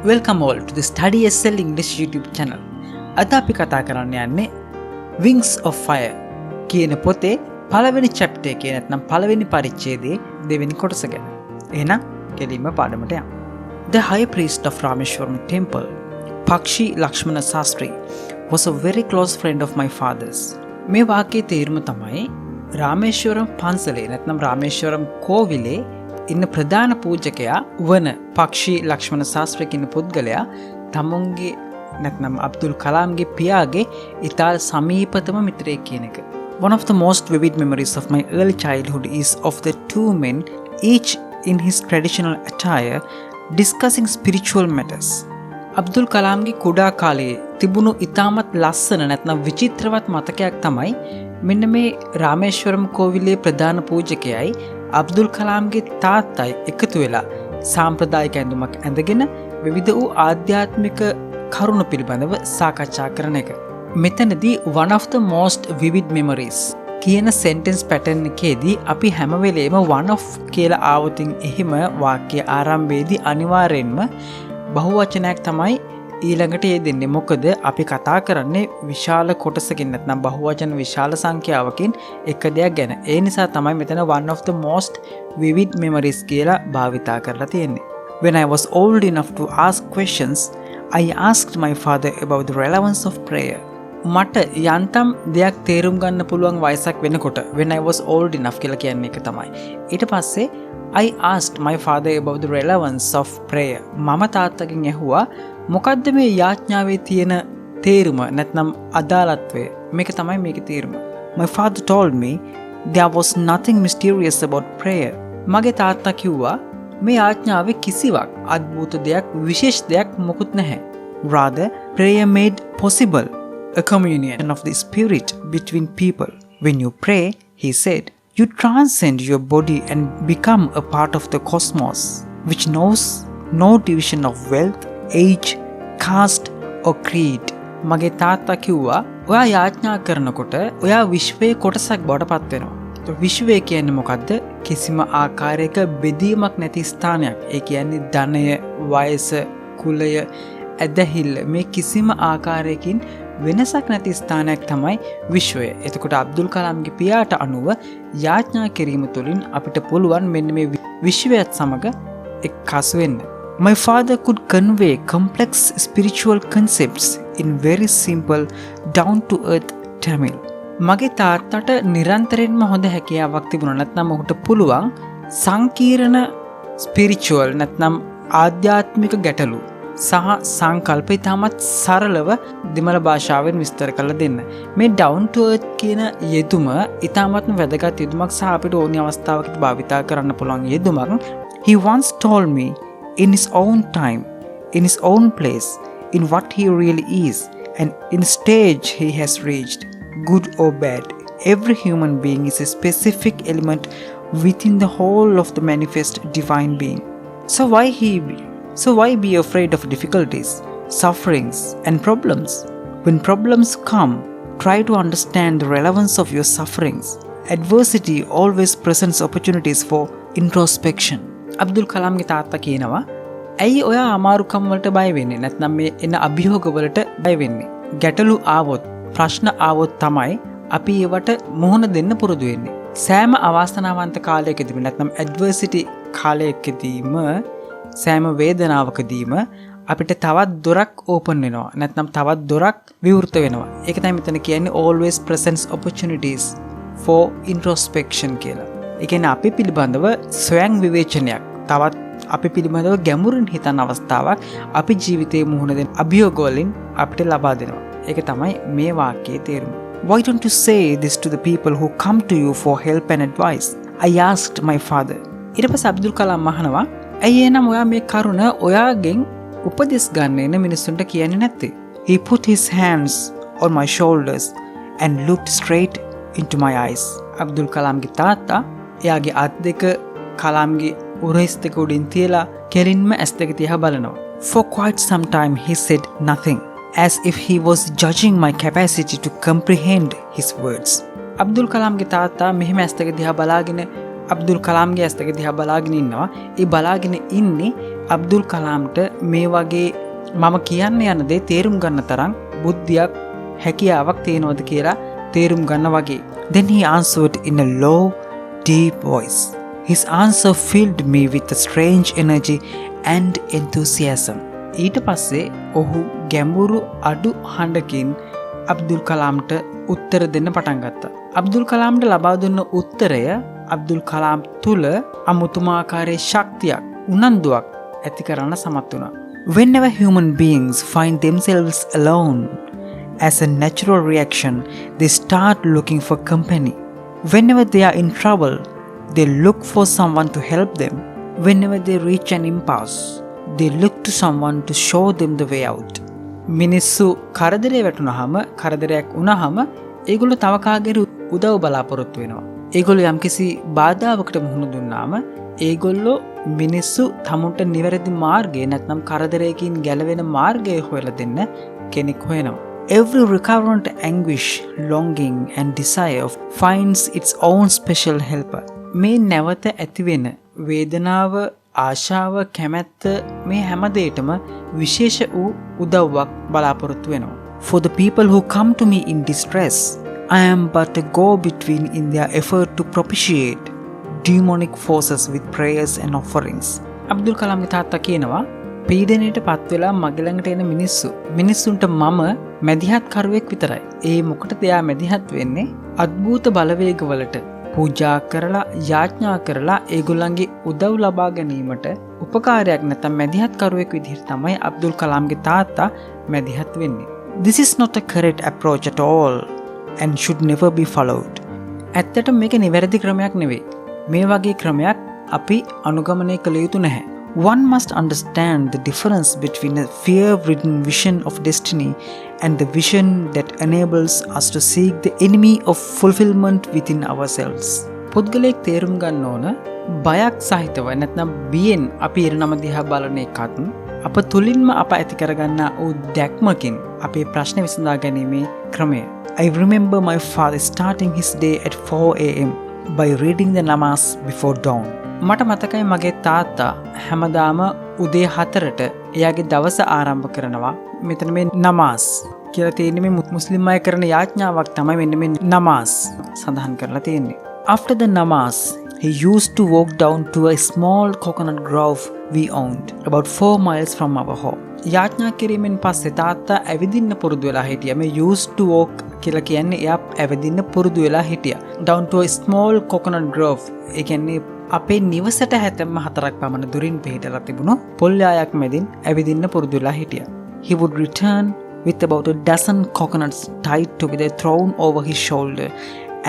Welcome all to the Studysl English YouTube channel. අද අපි කතා කරන්න යන්නේ Wings of Fire කියන පොතේ පළවෙනි chapter එකේ නැත්නම් පළවෙනි පරිච්ඡේදයේ දෙවෙනි කොටස ගැන. එහෙනම් කෙලින්ම පාඩමට යමු. The high priest of Rameshwaram temple, Pakshi Lakshmana Sastri, was a very close friend of my father's. මේ වාක්‍යයේ තේරුම තමයි රාමේශ්වරම් පන්සලේ නැත්නම් රාමේශ්වරම් කෝවිලේ ඉන්න ප්‍රධාන පූජකයා වන පක්ෂි ලක්ෂ්මණ ශාස්ත්‍රී කියන පුද්ගලයා තමුන්ගේ නැත්නම් අබ්දුල් කලාම්ගේ පියාගේ ඉතා සමීපතම මිත්‍රයෙක් කියන එක. One of the most vivid memories of my early childhood is of the two men, each in his traditional attire, discussing spiritual matters. Abdul කලාම්ගේ කුඩා කාලයේ තිබුණු ඉතාමත් ලස්සන නැත්නම් විචිත්‍රවත් මතකයක් තමයි මෙන්න මේ රාමේශ්වරම් කෝවිලේ ප්‍රධාන පූජකයයි අබ්දුල් කලාම්ගේ තාත්තයි එකතු වෙලා සාම්ප්‍රදායික ඇඳුමක් ඇඳගෙන විවිධ වූ ආධ්‍යාත්මික කරුණු පිළිබඳව සාකච්ඡා කරන එක. මෙතනදී one of the most vivid memories කියන sentence pattern එකේදී අපි හැම වෙලේම one of කියලා ආවොතින් එහෙම වාක්‍ය ආරම්භයේදී අනිවාර්යෙන්ම බහුවචනයක් තමයි ඊළඟට යෙදෙන්නේ. මොකද අපි කතා කරන්නේ විශාල කොටසකින් නැත්නම් බහුවචන විශාල සංඛ්‍යාවකින් එක දෙයක් ගැන. ඒ නිසා තමයි මෙතන one of the most vivid memories කියලා භාවිතා කරලා තියෙන්නේ. When I was old enough to ask questions, I asked my father about the relevance of prayer. මට යන්තම් දෙයක් තේරුම් ගන්න පුළුවන් වයසක් වෙනකොට when I was old enough කියලා කියන්නේ එක තමයි. ඊට පස්සේ I asked my father about the relevance of prayer. මම තාත්තගෙන් ඇහුවා මොකද්ද මේ යාඥාවේ තියෙන තේරුම නැත්නම් අදාළත්වය. මේක තමයි මේකේ තේරුම. My father told me there was nothing mysterious about prayer. මගේ තාත්තා කිව්වා මේ යාඥාවේ කිසිවක් අద్భుත දෙයක් විශේෂ දෙයක් මොකුත් නැහැ. Rather, prayer made possible a communion of the spirit between people. When you pray, he said, you transcend your body and become a part of the cosmos, which knows no division of wealth, age, caste or creed. මගේ තාත්තා කිව්වා ඔයා යාඥා කරනකොට ඔයා විශ්වයේ කොටසක් බවට පත් වෙනවා. විශ්වය කියන්නේ මොකද්ද? කිසිම ආකාරයක බෙදීමක් නැති ස්ථානයක්. ඒ කියන්නේ ධනය, වයස, කුලය, ඇදහිල්ල මේ කිසිම ආකාරයකින් වෙනසක් නැති ස්ථානයක් තමයි විශ්වය. එතකොට අබ්දුල් කලාම්ගේ පියාට අනුව යාඥා කිරීම තුළින් අපිට පුළුවන් මෙන්න මේ විශ්වයත් සමග එක්කාසු වෙන්න. My father could convey complex spiritual concepts in very simple, down-to-earth Tamil. මගේ තාත්තට නිරන්තරයෙන්ම හොඳ හැකියාවක් තිබුණා. නැත්නම් ඔහුට පුළුවන් සංකීර්ණ ස්පිරිචුවල් නැත්නම් ආධ්‍යාත්මික ගැටලු සහ සංකල්ප ඉතාමත් සරලව දෙමළ භාෂාවෙන් විස්තර කරලා දෙන්න. මේ down to earth කියන යෙදුම ඉතාමත්ම වැදගත් යෙදුමක් සහ අපිට ඕනි අවස්ථාවකදී භාවිතා කරන්න පුළුවන් යෙදුමක්. He once told me in his own time, in his own place, in what he really is and in stage he has reached, good or bad, every human being is a specific element within the whole of the manifest divine being. So why be afraid of difficulties, sufferings and problems? When problems come, try to understand the relevance of your sufferings. Adversity always presents opportunities for introspection. Abdul කලාම්ගේ තාත්තා කියනවා ඇයි ඔයා අමාරුකම් වලට බය වෙන්නේ? නැත්නම් මේ එන අභියෝග වලට බය වෙන්නේ? ගැටලු ආවොත්, ප්‍රශ්න ආවොත් තමයි අපි ඒවට මුහුණ දෙන්න පුරුදු වෙන්නේ. සෑම අවාසනාවන්ත කාලයකදීම නැත්නම් ඇඩ්වර්සිටි කාලයකදීම සෑම වේදනාවකදීම අපිට තවත් දොරක් ඕපන් වෙනවා. නැත්නම් තවත් දොරක් විවෘත වෙනවා. ඒක තමයි මෙතන කියන්නේ always presents opportunities for introspection කියලා. ඒ කියන්නේ අපි පිළිබඳව ස්වයං විවේචනයක්, තවත් අපි පිළිබඳව ගැඹුරින් හිතන අවස්ථාවක් අපි ජීවිතයේ මුහුණ දෙන අභියෝග වලින් අපිට ලබා දෙනවා. ඒක තමයි මේ වාක්‍යයේ තේරුම. Why don't you say this to the people who come to you for help and advice? I asked my father. ඊට පස්සේ අබ්දුල් කලාම් අහනවා ඇයි එනම් ඔයා මේ කරුණ ඔයාගෙන් උපදෙස් ගන්න එන මිනිස්සුන්ට කියන්නේ නැත්තේ? He put his hands on my shoulders and looked straight into my eyes. Abdul කලාම්ගේ තාත්තා එයාගේ අත් දෙක කලාම්ගේ උරහිස් දෙක උඩින් තියලා කෙලින්ම ඇස් දෙක තියලා බලනවා. For quite some time he said nothing, as if he was judging my capacity to comprehend his words. Abdul කලාම්ගේ තාත්තා මෙහෙම ඇස් දෙක දිහා බලාගෙන අබ්දුල් කලාම්ගේ ඇස් දෙක දිහා බලාගෙන ඉන්නවා. ඒ බලාගෙන ඉන්නේ අබ්දුල් කලාම්ට මේ වගේ මම කියන්න යන දේ තේරුම් ගන්න තරම් බුද්ධියක් හැකියාවක් තියෙනවද කියලා තේරුම් ගන්න වගේ. Then he answered in a low, deep voice. His answer filled me with a strange energy and enthusiasm. ඊට පස්සේ ඔහු ගැඹුරු අඩු හඬකින් අබ්දුල් කලාම්ට උත්තර දෙන්න පටන් ගත්තා. අබ්දුල් කලාම්ට ලබා දුන්න උත්තරය අබ්දුල් කලාම් තුල අමුතුමාකාරයේ ශක්තියක්, උනන්දුවක් ඇති කරන්න සමත් වුණා. Whenever human beings find themselves alone, as a natural reaction, they start looking for company. Whenever they are in trouble, they look for someone to help them. Whenever they reach an impasse, they look to someone to show them the way out. මිනිස්සු කරදරේ වැටුනහම, කරදරයක් වුණාම ඒගොල්ලෝ තව කාගෙරි උදව් බලාපොරොත්තු වෙනවා. ඒගොල්ලෝ යම්කිසි බාධාවකට මුහුණ දුන්නාම ඒගොල්ලෝ මිනිස්සු තමුන්ට නිවැරදි මාර්ගය නැත්නම් කරදරයකින් ගැලවෙන මාර්ගය හොයලා දෙන්න කෙනෙක් හොයනවා. Every recurrent anguish, longing and desire finds its own special helper. මේ නැවත ඇතිවෙන වේදනාව, ආශාව, කැමැත්ත මේ හැම දෙයකම විශේෂ වූ උදව්වක් බලාපොරොත්තු වෙනවා. For the people who come to me in distress, I am but a go-between in their effort to propitiate demonic forces with prayers and offerings. Abdul කලාම්ගේ තාත්තා කියනවා පීඩනයට පත් වෙලා මගේ ළඟට එන මිනිස්සුන්ට මම මැදිහත් කරුවෙක් විතරයි. ඒ මොකටද එයා මැදිහත් වෙන්නේ? අద్භූත බලවේගවලට පූජා කරලා යාඥා කරලා ඒගොල්ලන්ගේ උදව් ලබා ගැනීමට උපකාරයක් නැත්නම් මැදිහත් කරුවෙක් විදිහට තමයි අබ්දුල් කලාම්ගේ තාත්තා මැදිහත් වෙන්නේ. This is not a correct approach at all and should never be followed. ඇත්තටම මේක නිවැරදි ක්‍රමයක් නෙවෙයි. මේ වගේ ක්‍රමයක් අපි අනුගමනය කළ යුතු නැහැ. One must understand the difference between a fear-ridden vision of destiny and the vision that enables us to seek the enemy of fulfillment within ourselves. පුද්ගලයෙක් තේරුම් ගන්න ඕන බයක් සහිතව නැත්නම් බියෙන් අපි ඉරණම දිහා බලන එකත් අප තුලින්ම අප ඇති කරගන්නා වූ දැක්මකින් අපේ ප්‍රශ්න විසඳා ගැනීමේ ක්‍රමය. I remember my father starting his day at 4 a.m. by reading the namaz before dawn. මට මතකයි මගේ තාත්තා හැමදාම උදේ 4ට එයාගේ දවස ආරම්භ කරනවා. මෙතන මේ නමාස් කියලා තියෙන්නේ මේ මුස්ලිම් අය කරන යාඥාවක් තමයි මෙන්න මේ නමාස් සඳහන් කරලා තියෙන්නේ. After the namaz, he used to walk down to a small coconut grove we owned about 4 miles from our home. යාඥා කිරීමෙන් පස්සේ තාත්තා ඇවිදින්න පුරුදු වෙලා හිටියා. මේ used to walk කියලා කියන්නේ එයා ඇවිදින්න පුරුදු වෙලා හිටියා. Down to a small coconut grove. ඒ කියන්නේ අපේ නිවසට හැතැම්ම 4ක් පමණ දුරින් පිහිටලා තිබුණු පොල් යායක් මැදින් ඇවිදින්න පුරුදු වෙලා හිටියා. He would return with about a dozen coconuts tied together thrown over his shoulder,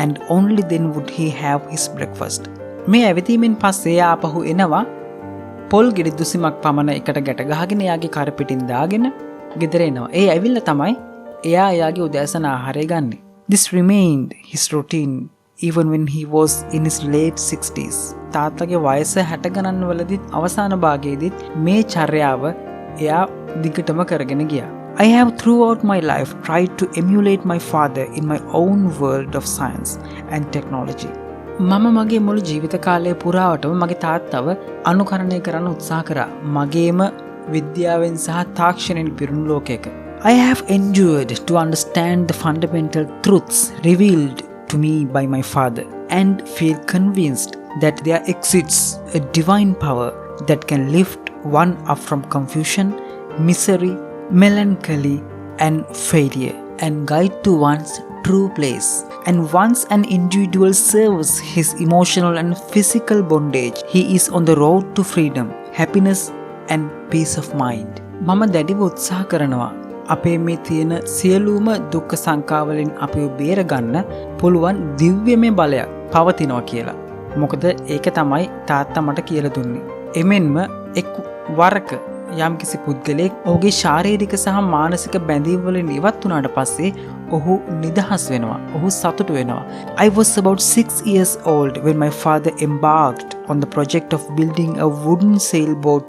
and only then would he have his breakfast. මේ ඇවිදීමෙන් පස්සේ එයා ආපහු එනවා පොල් ගෙඩි 200ක් පමණ එකට ගැට ගහගෙන එයාගේ කර පිටින් දාගෙන ගෙදර එනවා. ඒ ඇවිල්ලා තමයි එයා එයාගේ උදෑසන ආහාරය ගන්නෙ. This remained his routine even when he was in his late 60s. තාත්තගේ වයස 60 ගණන් වලදීත් අවසාන භාගයේදීත් මේ චර්යාව එයා දිගටම කරගෙන ගියා. I have throughout my life tried to emulate my father in my own world of science and technology. මම මගේ මුළු ජීවිත කාලය පුරාවටම මගේ තාත්තව අනුකරණය කරන්න උත්සාහ කරා. මගේම විද්‍යාවෙන් සහ තාක්ෂණයෙන් පිරුණු ලෝකයක. I have endured to understand the fundamental truths revealed to me by my father and feel convinced that there exists a divine power that can lift one up from confusion, misery, melancholy and failure and guide to one's true place. And once an individual serves his emotional and physical bondage, he is on the road to freedom, happiness and peace of mind. මම දැඩිව උත්සාහ කරනවා අපේ මේ තියෙන සියලුම දුක්ඛ සංකාවලින් අපිව බේරගන්න පුළුවන් දිව්‍යමය බලයක් පවතිනවා කියලා. මොකද ඒක තමයි තාත්තා මට කියලා දුන්නේ. එමෙන්ම එක් වරක යම්කිසි පුද්ගලයෙක් ඔහුගේ ශාරීරික සහ මානසික බැඳීම් වලින් ඉවත් වුණාට පස්සේ ඔහු නිදහස් වෙනවා. ඔහු සතුටු වෙනවා. I was about 6 years old when my father embarked on the project of building a wooden sailboat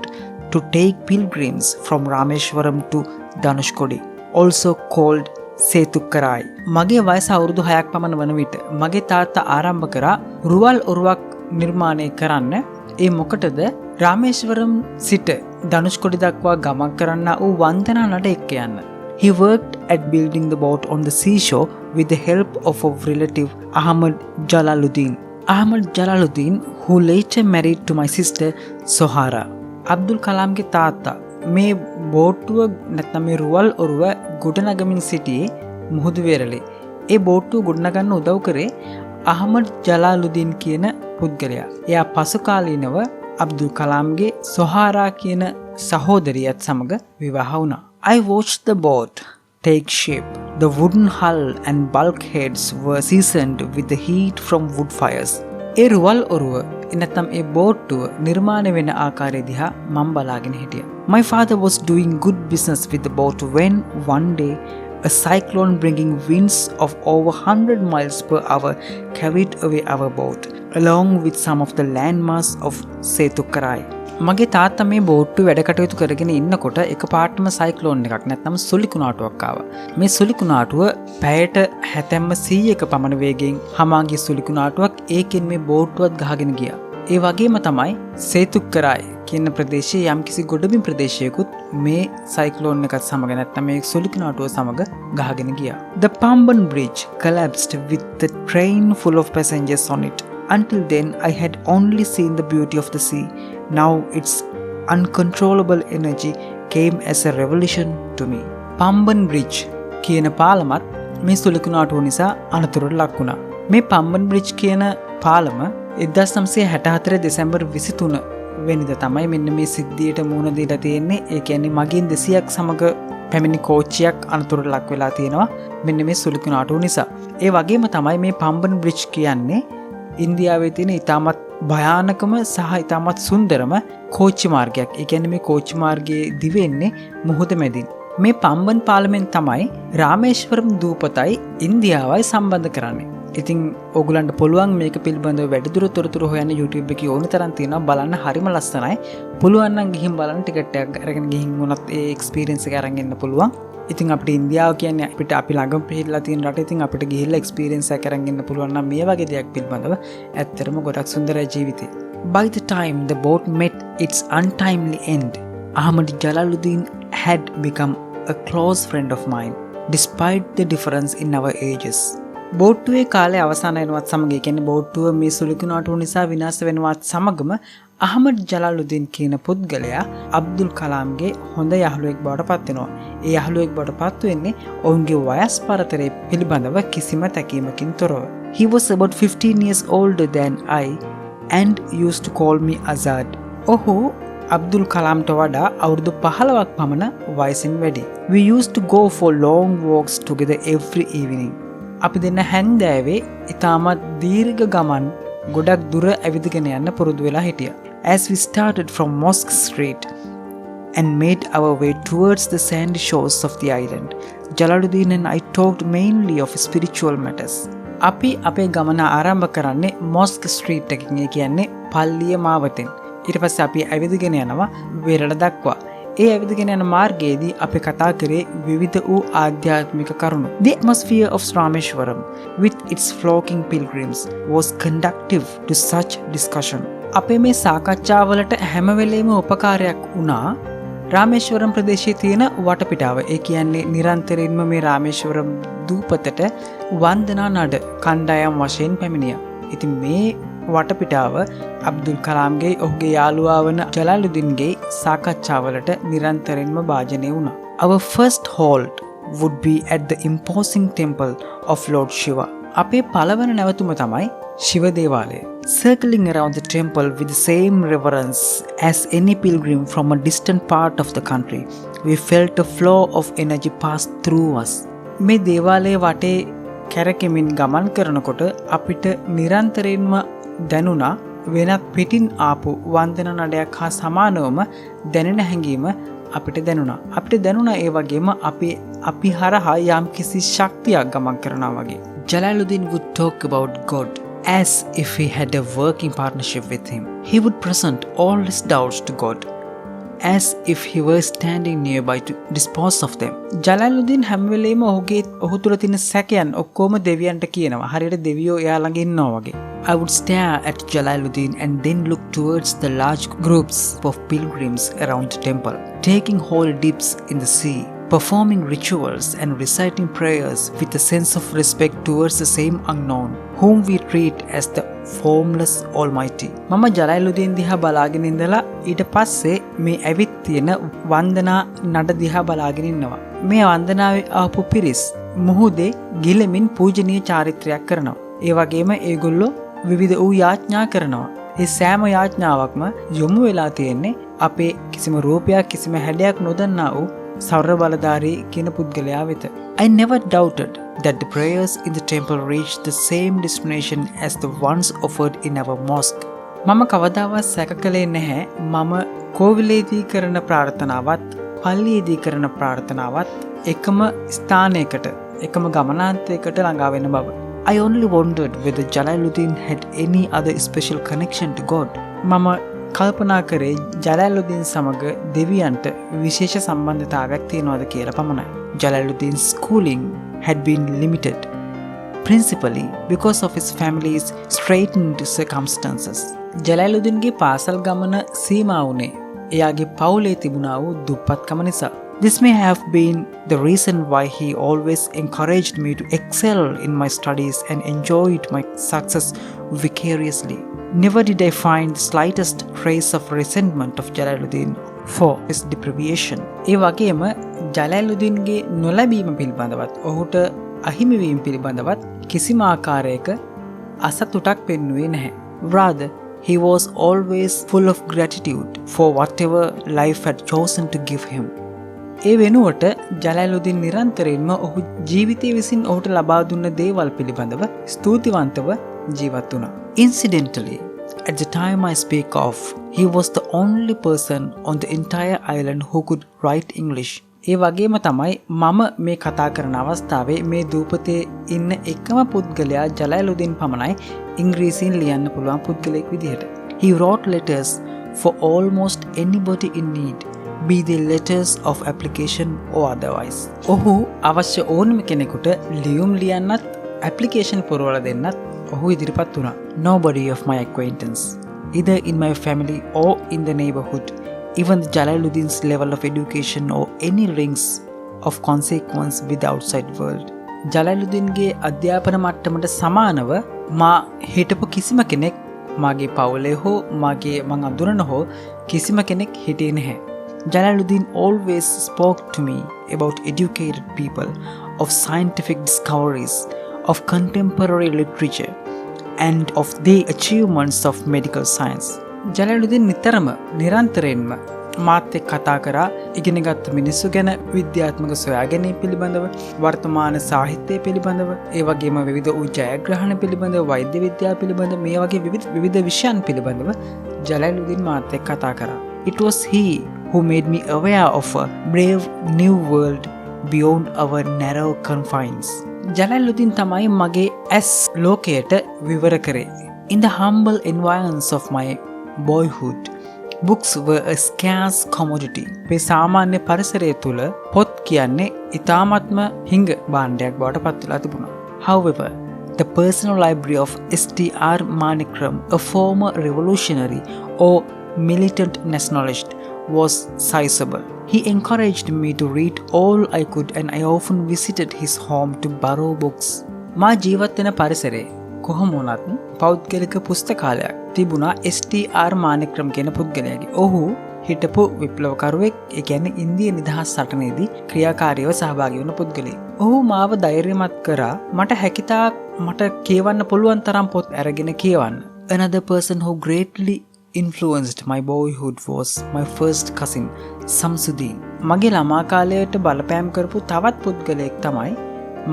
to take pilgrims from Rameshwaram to Dhanushkodi, also called Setukkarai. මගේ වයස අවුරුදු 6ක් පමණ වන විට මගේ තාත්තා ආරම්භ කරා රුවල් ඔරුවක් නිර්මාණය කරන්න. ඒ මොකටද? රාමේශ්වරම් සිට ධනුෂ්කොඩි දක්වා ගමන් කරන්න වූ වන්දනා නඩ එක්ක යන්න. He worked at building the boat on the seashore with the help of a relative Ahmad Jalaluddin. Ahmad Jalaluddin, who later married to my sister Sohara. Abdul කලාම්ගේ තාත්තා මේ බෝට්ටුව නැත්නම් මේ රුවල් ඔරුව ගොඩනගමින් සිටියේ මුහුදු වෙරළේ. ඒ බෝට්ටුව ගොඩනගන්න උදව් කරේ අහමඩ් ජලාලුදීන් කියන පුද්ගලයා. එයා පසු කාලීනව අබ්දුල් කලාම්ගේ සොහාරා කියන සහෝදරියත් සමග විවාහ වුණා. I watched the boat take shape. The wooden hull and bulkheads were seasoned with the heat from wood fires. ඒ රුවල් ඔරුව එනතම් ඒ බෝට්ටුව නිර්මාණය වෙන ආකාරය දිහා මම බලාගෙන හිටියා. My father was doing good business with the boat when one day a cyclone bringing winds of over 100 miles per hour carried away our boat along with some of the landmass of Setukarai. මගේ තාත්තා මේ බෝට්ටුව වැඩ කටයුතු කරගෙන ඉන්නකොට එකපාරටම සයික්ලෝන් එකක් නැත්නම් සුලිකුණාටුවක් ආවා. මේ සුලිකුණාටුව පැයට හැතැම්ම 100ක පමණ වේගයෙන් හමාගේ සුලිකුණාටුවක් ඒකෙන් මේ බෝට්ටුවත් ගහගෙන ගියා. ඒ වගේම තමයි සේතුක්කරායි කියන ප්‍රදේශයේ යම්කිසි ගොඩබිම් ප්‍රදේශයකුත් මේ සයික්ලෝන් එකත් සමග නැත්නම් මේ සුලිකුණාටුව සමග ගහගෙන ගියා. The Pamban Bridge collapsed with the train full of passengers on it. Until then, I had only seen the beauty of the sea. Now its uncontrollable energy came as a revelation to me. Pamban Bridge කියන පාලමත් මේ සුලිකුණාටුව නිසා අනතුරට ලක් වුණා. මේ Pamban Bridge කියන පාලම 1964 දෙසැම්බර් 23 වෙනිදා තමයි මෙන්න මේ සිද්ධියට මුහුණ දීලා තියෙන්නේ. ඒ කියන්නේ මගින් 200ක් සමග පැමිණි කෝච්චියක් අනතුරට ලක් වෙලා තියෙනවා මෙන්න මේ සුලිකුණාටුව නිසා. ඒ වගේම තමයි මේ Pamban Bridge කියන්නේ ඉන්දියාවේ තියෙන ඉතාමත් භයානකම සහ ඉතාමත් සුන්දරම කෝච්චි මාර්ගයක්. ඒ කියන්නේ මේ කෝච්චි මාර්ගයේ දිවෙන්නේ මුහුද මැදින්. මේ පම්බන් පාලමෙන් තමයි රාමේශ්වරම් දූපතයි ඉන්දියාවයි සම්බන්ධ කරන්නේ. ඉතින් ඕගලන්ට පුළුවන් මේක පිළිබඳව වැඩිදුර තොරතුරු හොයන්න YouTube එකේ ඕන තරම් තියෙනවා. බලන්න හරිම ලස්සනයි. පුළුවන් නම් ගිහින් බලන්න ටිකට් එකක් අරගෙන ගිහින් වුණත් ඒ එක්ස්පීරියන්ස් එක අරන් එන්න පුළුවන්. ඉතින් අපිට ඉන්දියාව කියන්නේ අපිට අපි ළඟම පිළිලා තියෙන රට. ඉතින් අපිට ගිහිල්ලා එක්ස්පීරියන්ස් එකක් අරන් එන්න පුළුවන් නම් මේ වගේ දෙයක් පිළිබඳව ඇත්තටම ගොඩක් සුන්දරයි ජීවිතේ. By the time the boat met its untimely end, Ahmad Jalaluddin had become a close friend of mine, despite the difference in our ages. බෝට්ටුවේ කාලය අවසන් වෙනවත් සමග ඒ කියන්නේ බෝට්ටුව මේ සුලිකුණාටුව නිසා විනාශ වෙනවත් සමගම අහමඩ් ජලාලුද්දීන් කියන පුද්ගලයා අබ්දුල් කලාම්ගේ හොඳ යහළුවෙක් බවට පත් වෙනවා. ඒ යහළුවෙක් බවට පත් වෙන්නේ ඔවුන්ගේ වයස් පරතරය පිළිබඳව කිසිම තැකීමකින් තොරව. He was about 15 years older than I and used to call me Azad. ඔහු අබ්දුල් කලාම්ට වඩා අවුරුදු 15ක් පමණ වයසින් වැඩි. We used to go for long walks together every evening. අපි දෙන්න හැන්දෑවේ ඉතාමත් දීර්ඝ ගමන් ගොඩක් දුර ඇවිදගෙන යන්න පුරුදු වෙලා හිටියා. As we started from Mosque Street and made our way towards the sandy shores of the island, Jalaluddin and I talked mainly of spiritual matters. අපි අපේ ගමන ආරම්භ කරන්නේ Mosque Street එකකින්. ඒ කියන්නේ පල්ලිය මාවතෙන්. ඊට පස්සේ අපි ඇවිදගෙන යනවා වෙරළ දක්වා. ඒ ඇවිදගෙන යන මාර්ගයේදී අපි කතා කරේ විවිධ වූ ආධ්‍යාත්මික කරුණු. The atmosphere of Rameshwaram with its flocking pilgrims was conducive to such discussion. අපේ මේ සාකච්ඡාවලට හැම වෙලේම උපකාරයක් වුණා රාමේශ්වරම් ප්‍රදේශයේ තියෙන වටපිටාව. ඒ කියන්නේ නිරන්තරයෙන්ම මේ රාමේශ්වරම් දූපතට වන්දනා නඩ කණ්ඩායම් වශයෙන් පැමිණියා. ඉතින් මේ වටපිටාව අබ්දුල් කලාම්ගේ ඔහුගේ යාළුවා වන ජලාලුද්දීන්ගේ සාකච්ඡාවලට නිරන්තරයෙන්ම භාජනය වුණා. Our first halt would be at the imposing temple of Lord Shiva. අපේ පළවන නැවතුම තමයි ශිව දේවාලය. Circling around the temple with the same reverence as any pilgrim from a distant part of the country, we felt a flow of energy pass through us. මේ දේවාලයේ වටේ කැරකෙමින් ගමන් කරනකොට අපිට නිරන්තරයෙන්ම දැනුණා වෙනත් පිටින් ආපු වන්දනා නඩයක් හා සමානවම දැනෙන හැඟීම අපිට දැනුණා. අපිට දැනුණා ඒ වගේම අපි හරහා යම්කිසි ශක්තියක් ගමන් කරනවා වගේ. Jalaluddin would talk about God as if he had a working partnership with him. He would present all his doubts to God as if he were standing nearby to dispose of them. ජලාලුද්දීන් හැම වෙලේම ඔහු තුල තියෙන සැකයන් ඔක්කොම දෙවියන්ට කියනවා. හරියට දෙවියෝ එයා ළඟ ඉන්නවා වගේ. I would stare at Jalaluddin and then look towards the large groups of pilgrims around the temple, taking holy dips in the sea, performing rituals and reciting prayers with a sense of respect towards the same unknown, whom we treat as the formless almighty. මම ජලාලුද්දීන් දිහා බලාගෙන ඉඳලා ඊට පස්සේ මේ ඇවිත් තියෙන වන්දනා නඩ දිහා බලාගෙන ඉන්නවා. මේ වන්දනාවේ ආපු පිරිස් මුහුදේ ගිලමින් පූජනීය චාරිත්‍රයක් කරනවා. ඒ වගේම ඒගොල්ලෝ විවිධ වූ යාඥා කරනවා. ඒ සෑම යාඥාවක්ම යොමු වෙලා තියෙන්නේ අපේ කිසිම රූපයක් කිසිම හැඩයක් නොදන්නා වූ සර්ව බලධාරී කියන පුද්ගලයා වෙත. I never doubted that the prayers in the temple reached the same destination as the ones offered in our mosque. මම කවදාවත් සැක කළේ නැහැ මම කෝවිලේදී කරන ප්‍රාර්ථනාවත් පල්ලියේදී කරන ප්‍රාර්ථනාවත් එකම ස්ථානයකට එකම ගමනාන්තයකට ළඟා වෙන බව. I only wondered whether Jalaluddin had any other special connection to God. මම කල්පනා කරේ ජලාලුද්දීන් සමග දෙවියන්ට විශේෂ සම්බන්ධතාවයක් තියෙනවද කියලා පමණයි. Jalaluddin's schooling had been limited, principally because of his family's straitened circumstances. ජලාලුද්දීන්ගේ පාසල් ගමන සීමා වුණේ එයාගේ පවුලේ තිබුණා වූ දුප්පත්කම නිසා. This may have been the reason why he always encouraged me to excel in my studies and enjoyed my success vicariously. Never did I find the slightest trace of resentment of Jalaluddin for his deprivation. ඒ වගේම ජලාලුද්දීන්ගේ නොලැබීම පිළිබඳවත් ඔහුට අහිමිවීම පිළිබඳවත් කිසිම ආකාරයක අසතුටක් පෙන්වුවේ නැහැ. Rather, he was always full of gratitude for whatever life had chosen to give him. ඒ වෙනුවට ජලාලුද්දීන් නිරන්තරයෙන්ම ඔහු ජීවිතය විසින් ඔහුට ලබා දුන්න දේවල් පිළිබඳව ස්තුතිවන්තව ජීවත් වුණා. Incidentally, at the time I speak of, he was the only person on the entire island who could write English. ඒ වගේම තමයි මම මේ කතා කරන අවස්ථාවේ මේ දූපතේ ඉන්න එකම පුද්ගලයා ජලාලුද්දීන් පමණයි ඉංග්‍රීසියෙන් ලියන්න පුළුවන් පුද්ගලයෙක් විදිහට. He wrote letters for almost anybody in need, be they letters of application or otherwise. ඔහු අවශ්‍ය ඕනම කෙනෙකුට ලියුම් ලියන්නත් ඇප්ලිකේෂන් පුරවල දෙන්නත් ඔහු ඉදිරිපත් වුණා. Nobody of my acquaintance, either in my family or in the neighborhood, even the Jalaluddin's level of education or any rings of consequence with the outside world. ජලාලුද්දීන්ගේ අධ්‍යාපන මට්ටමට සමානව මා හිටපු කිසිම කෙනෙක් මාගේ පවුලේ හෝ මාගේ මං අඳුරන හෝ කිසිම කෙනෙක් හිටියේ නැහැ. Jalaluddin always spoke to me about educated people, of scientific discoveries, of contemporary literature, and of the achievements of medical science. ජලාලුද්දීන් නිරන්තරයෙන්ම මාත් එක්ක කතා කරා ඉගෙනගත් මිනිස්සු ගැන, විද්‍යාත්මක සොයාගැනීම් පිළිබඳව, වර්තමාන සාහිත්‍යය පිළිබඳව, ඒ වගේම විවිධ වූ ජයග්‍රහණ පිළිබඳව, වෛද්‍ය විද්‍යාව පිළිබඳව, මේ වගේ විවිධ විෂයන් පිළිබඳව ජලාලුද්දීන් මාත් එක්ක කතා කරා. It was he who made me aware of a brave new world beyond our narrow confines. ජලාලුද්දීන් තමයි මගේ ඇස් ලෝකයට විවර කරේ. In the humble environs of my boyhood, books were a scarce commodity. මේ සාමාන්‍ය පරිසරය තුල පොත් කියන්නේ ඊ타මත්ම හිඟ භාණ්ඩයක් බවට පත් වෙලා තිබුණා. However, the personal library of S.T.R. Manikram, a former revolutionary or militant nationalist, was sizable. He encouraged me to read all I could and I often visited his home to borrow books. මා ජීවත් වෙන පරිසරේ කොහොම වුණත් පෞද්ගලික පුස්තකාලයක් තිබුණා S.T.R. මානික්‍රම් කියන පුද්ගලයාගේ. ඔහු හිටපු විප්ලවකරුවෙක්, ඒ කියන්නේ ඉන්දිය නිදහස් සටනේදී ක්‍රියාකාරීව සහභාගී වුණ පුද්ගලයෙක්. ඔහු මාව ධෛර්යමත් කරා මට හැකියතාක් මට කියවන්න පුළුවන් තරම් පොත් අරගෙන කියවන්න. Another person who greatly influenced my boyhood was my first cousin Samsuddin. මගේ ළමා කාලයට බලපෑම් කරපු තවත් පුද්ගලයෙක් තමයි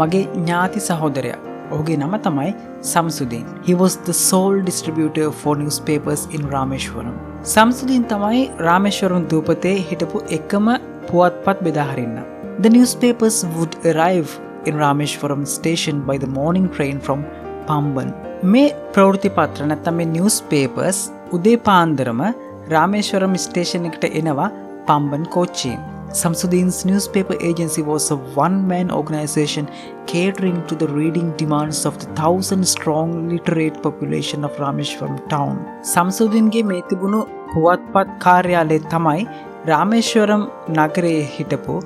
මගේ ඥාති සහෝදරයා. ඔහුගේ නම තමයි Samsuddin. He was the sole distributor for newspapers in Rameshwaram. Samsuddin තමයි රාමේශ්වරම් දූපතේ හිටපු එකම පුවත්පත් බෙදා හරින්න. The newspapers would arrive in Rameshwaram station by the morning train from Pamban. මේ ප්‍රවෘත්ති පත්‍ර නැත්නම් මේ newspapers උදේ පාන්දරම රාමේශ්වරම් ස්ටේෂන් එකට එනවා Pamban coaching. Samsudin's newspaper agency was a one-man organization catering to the reading demands of the 1,000-strong literate population of Rameshwaram town. Samsudinගේ මේ තිබුණු පුවත්පත් කාර්යාලය තමයි රාමේශ්වරම් නගරයේ හිටපු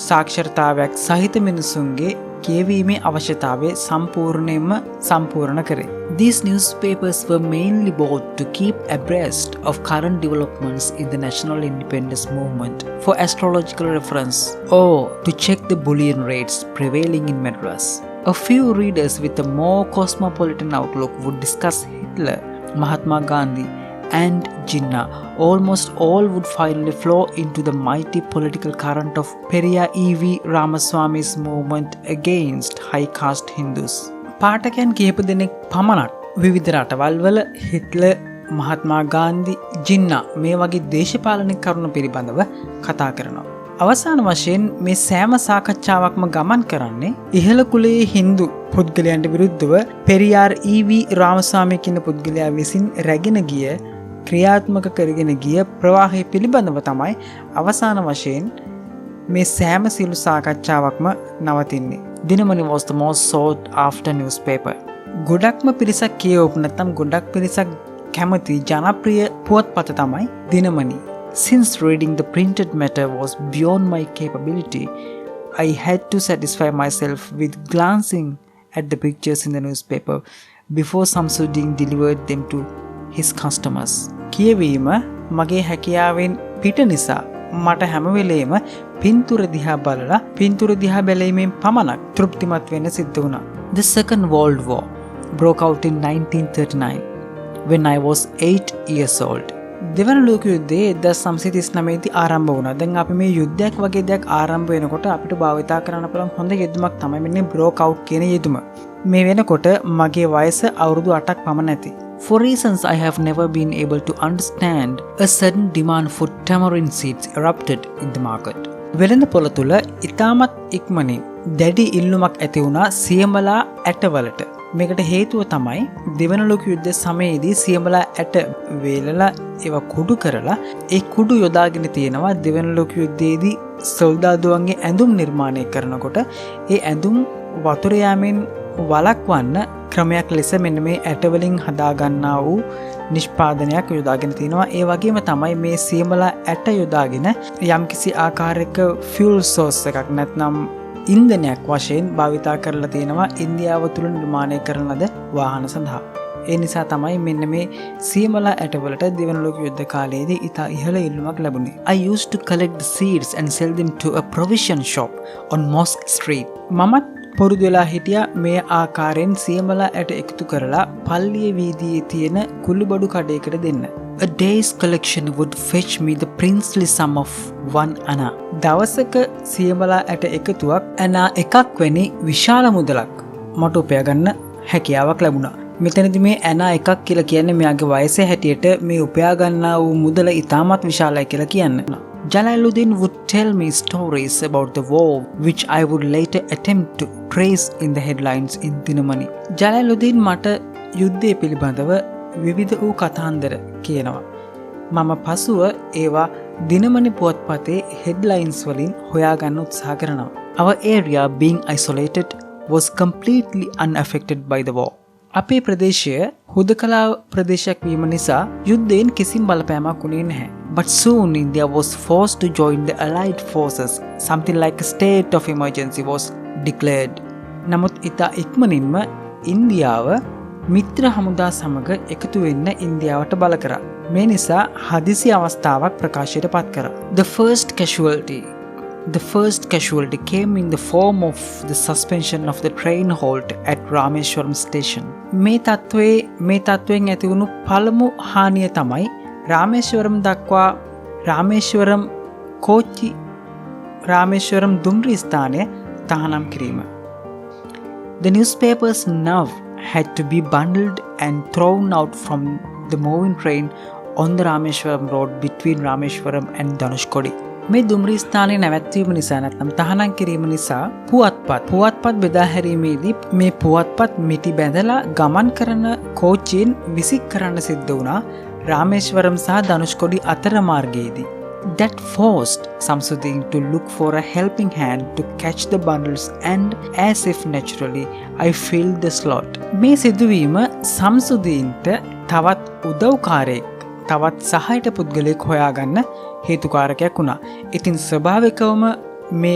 සාක්ෂරතාවයක් සහිත මිනිසුන්ගේ කියවීමේ අවශ්‍යතාවය සම්පූර්ණයෙන්ම සම්පූර්ණ කරේ. These newspapers were mainly bought to keep abreast of current developments in the national independence movement, for astrological reference, or to check the bullion rates prevailing in Madras. A few readers with a more cosmopolitan outlook would discuss Hitler, Mahatma Gandhi, and Jinnah. Almost all would finally flow into the mighty political current of Periyar E.V. Ramaswamy's movement against high caste Hindus. පාඨකයන් කීප දෙනෙක් පමණක් විවිධ රටවල් වල Hitler, මහත්මා ගාන්ධි, ජින්නා මේ වගේ දේශපාලනික කරුණු පිළිබඳව කතා කරනවා. අවසාන වශයෙන් මේ සෑම සාකච්ඡාවක්ම ගමන් කරන්නේ ඉහළ කුලයේ හින්දු පුද්ගලයන්ට විරුද්ධව පෙරියාර් E.V. රාමස්වාමී කියන පුද්ගලයා විසින් රැගෙන ගිය ක්‍රියාත්මක කරගෙන ගිය ප්‍රවාහය පිළිබඳව තමයි අවසාන වශයෙන් මේ සෑම සියලු සාකච්ඡාවක්ම නවතින්නේ. දිනමණි was the most sought after newspaper. ගොඩක්ම පිරිසක් කියවපු නැත්නම් ගොඩක් පිරිසක් කැමති ජනප්‍රිය පුවත්පත තමයි දිනමණි. Since reading the printed matter was beyond my capability, I had to satisfy myself with glancing at the pictures in the newspaper before Samsudin delivered them to his customers. කියවීම මගේ හැකියාවෙන් පිට නිසා මට හැම වෙලේම පින්තූර දිහා බලලා පින්තූර දිහා බැලීමෙන් පමණක් තෘප්තිමත් වෙන්න සිද්ධ වුණා. The Second World War broke out in 1939 when I was 8 years old. දෙවන ලෝක යුද්ධය 1939 දී ආරම්භ වුණා. දැන් අපි මේ යුද්ධයක් වගේ දෙයක් ආරම්භ වෙනකොට අපිට භාවිතා කරන්න පුළුවන් හොඳ යෙදුමක් තමයි මෙන්න broke out කියන යෙදුම. මේ වෙනකොට මගේ වයස අවුරුදු 8ක් පමණ ඇති. For reasons I have never been able to understand, a sudden demand for tamarind seeds erupted in the market. වෙළඳ පොළ තුල ඉතාමත් ඉක්මනින් දැඩි ඉල්ලුමක් ඇති වුණා සියඹලා ඇටවලට. මේකට හේතුව තමයි දෙවන ලෝක යුද්ධ සමයේදී සියඹලා ඇට වේලලා ඒවා කුඩු කරලා ඒ කුඩු යොදාගෙන තියෙනවා දෙවන ලෝක යුද්ධයේදී සොල්දාදුවන්ගේ ඇඳුම් නිර්මාණය කරනකොට ඒ ඇඳුම් වතුර යාමෙන් වළක්වන්න ක්‍රමයක් ලෙස මෙන්න මේ ඇට වලින් හදා ගන්නා වූ නිෂ්පාදනයක් යොදාගෙන තිනවා. ඒ වගේම තමයි මේ සියඹලා ඇට යොදාගෙන යම්කිසි ආකාරයක ෆියුල් සෝස් එකක් නැත්නම් ඉන්ධනයක් වශයෙන් භාවිතා කරලා තියෙනවා ඉන්දියාව තුළ නිර්මාණය කරන ලද වාහන සඳහා. ඒ නිසා තමයි මෙන්න මේ සියඹලා ඇටවලට දෙවන ලෝක යුද්ධ කාලයේදී ඉතා ඉහළ ඉල්ලුමක් ලැබුණේ. I used to collect the seeds and sell them to a provision shop on Mosque Street. මමත් පුරුදු වෙලා හිටියා මේ ආකාරයෙන් සියඹලා ඇට එකතු කරලා පල්ලිය වීදියේ තියෙන කුළුබඩු කඩේකට දෙන්න. A day's collection would fetch me the princely sum of 1 anna. දවසක සියඹලා ඇට එකතුවක් අනා එකක් වැනි විශාල මුදලක් මට උපයා ගන්න හැකියාවක් ලැබුණා. මෙතනදී මේ අනා එකක් කියලා කියන්නේ මෙයාගේ වයසේ හැටියට මේ උපයා ගන්නා වූ මුදල ඉතාමත් විශාලයි කියලා කියන්න. Jalaluddin would tell me stories about the war which I would later attempt to trace in the headlines in Dinamani. Jalaluddin මට යුද්ධය පිළිබඳව විවිධ වූ කතාන්දර කියනවා. මම පසුව ඒවා දිනමණි පුවත්පතේ headlines වලින් හොයාගන්න උත්සාහ කරනවා. Our area being isolated was completely unaffected by the war. අපේ ප්‍රදේශය හුදකලා ප්‍රදේශයක් වීම නිසා යුද්ධයෙන් කිසිම බලපෑමක් වුණේ නැහැ. But soon India was forced to join the Allied forces. Something like a state of emergency was declared. නමුත් ඉතා ඉක්මනින්ම ඉන්දියාව මිත්‍ර හමුදා සමග එකතු වෙන්න ඉන්දියාවට බල කරා. මේ නිසා හදිසි අවස්ථාවක් ප්‍රකාශයට පත් කරා. The first casualty came in the form of the suspension of the train halt at Rameshwaram station. මේ තත්වයෙන් ඇති වුණු පළමු හානිය තමයි රාමේශ්වරම් දක්වා රාමේශ්වරම් කෝච්චි රාමේශ්වරම් දුම්රිය ස්ථානය තහනම් කිරීම. The newspaper's nerve had to be bundled and thrown out from the moving train on the Rameshwaram road between Rameshwaram and Dhanushkodi. මේ දුම්රිය ස්ථානයේ නැවැත්වීම නිසා නැත්නම් තහනම් කිරීම නිසා පුවත්පත් බෙදා හැරීමේදී මේ පුවත්පත් මිටි බැඳලා ගමන් කරන කෝච්චියෙන් විසික් කරන්න සිද්ධ වුණා රාමේශ්වරම් සහ ධනුෂ්කොඩි අතර මාර්ගයේදී. That forced Samsudeen to look for a helping hand to catch the bundles, and as if naturally I filled the slot. මේ සිදුවීම සම්සුදීන්ට තවත් උදව්කාරයෙක් තවත් සහායට පුද්ගලයෙක් හොයාගන්න හේතුකාරකයක් වුණා. ඉතින් ස්වභාවිකවම මේ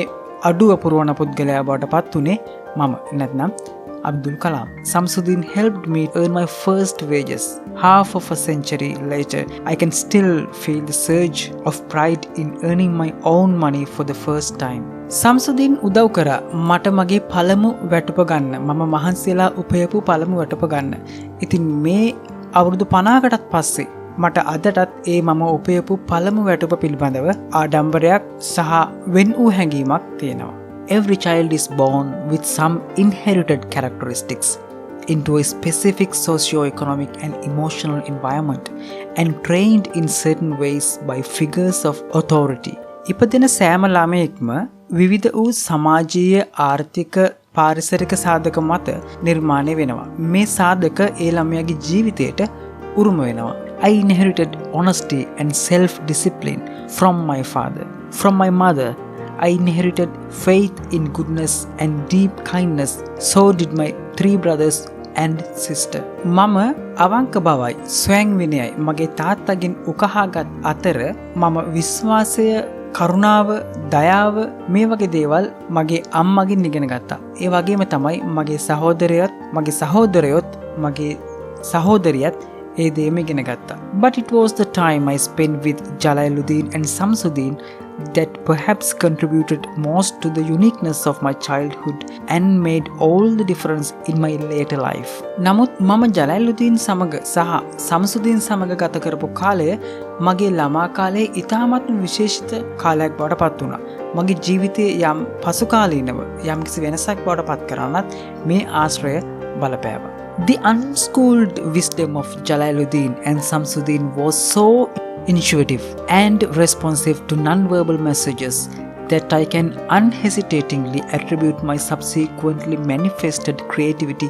අඩුව පුරවන පුද්ගලයා බවට පත් උනේ මම නැත්නම් Abdul Kalam. Samsudeen helped me earn my first wages. Half of a century later, I can still feel the surge of pride in earning my own money for the first time. Samsudeen උදව් කරා මට මගේ පළමු වැටුප ගන්න. මම මහන්සියලා උපයපු පළමු වැටුප ගන්න. ඉතින් මේ අවුරුදු 50කටත් පස්සේ මට අදටත් ඒ මම උපයපු පළමු වැටුප පිළිබඳව ආඩම්බරයක් සහ වෙන් වූ හැඟීමක් තියෙනවා. Every child is born with some inherited characteristics into a specific socio-economic and emotional environment and trained in certain ways by figures of authority. ඉපදෙන සෑම ළමයෙක්ම විවිධ වූ සමාජීය ආර්ථික පාරිසරික සාධක මත නිර්මාණය වෙනවා. මේ සාධක ඒ ළමයාගේ ජීවිතයට උරුම වෙනවා. I inherited honesty and self-discipline from my father. From my mother, I inherited faith in goodness and deep kindness. So did my 3 brothers and sister. මම අවංක බවයි ස්වයං විනයයි මගේ තාත්තගෙන් උකහාගත් අතර මම විශ්වාසය, කරුණාව, දයාව මේ වගේ දේවල් මගේ අම්මගෙන් ඉගෙන ගත්තා. ඒ වගේම තමයි මගේ මගේ සහෝදරියත් ඒ දේම ඉගෙන ගත්තා. But it was the time I spent with Jalaluddin and Samsudeen that perhaps contributed most to the uniqueness of my childhood and made all the difference in my later life. නමුත් මම ජලාලුද්දීන් සමග සහ සම්සුදීන් සමග ගත කරපු කාලය මගේ ළමා කාලයේ ඉතාමත් විශේෂිත කාලයක් බවට පත් වුණා. මගේ ජීවිතයේ යම් පසුකාලීනව යම්කිසි වෙනසක් බවට පත් කරන්නත් මේ ආශ්‍රය බලපෑවා. The unschooled wisdom of Jalaluddin and Samsudeen was so intuitive and responsive to non-verbal messages that I can unhesitatingly attribute my subsequently manifested creativity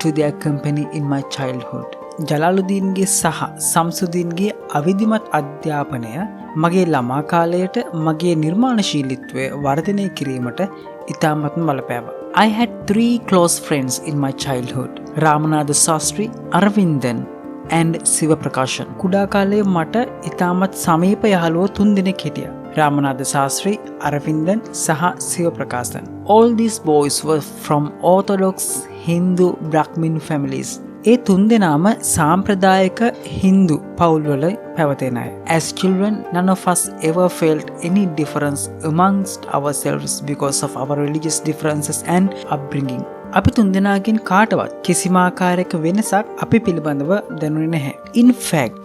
to their company in my childhood. ජලාලුද්දීන්ගේ සහ සම්සුදීන්ගේ අවිධිමත් අධ්‍යාපනය මගේ ළමා කාලයට මගේ නිර්මාණශීලීත්වය වර්ධනය කිරීමට ඉතාමත්ම බලපෑවා. I had 3 close friends in my childhood. Ramanatha Sastri, Aravindan and Siva Prakashan. කුඩා කාලයේ මට ඉතාමත් සමීප යහළුවෝ 3 දෙනෙක් හිටියා. Ramanatha Sastri, Aravindan සහ Siva Prakashan. All these boys were from orthodox Hindu Brahmin families. ඒ 3 දෙනාම සාම්ප්‍රදායික හින්දු පවුල්වල පැවතෙන අය. As children, none of us ever felt any difference amongst ourselves because of our religious differences and upbringing. අපි 3 දෙනාගෙන් කාටවත් කිසිම ආකාරයක වෙනසක් අපි පිළිබඳව දැනුනේ නැහැ. In fact,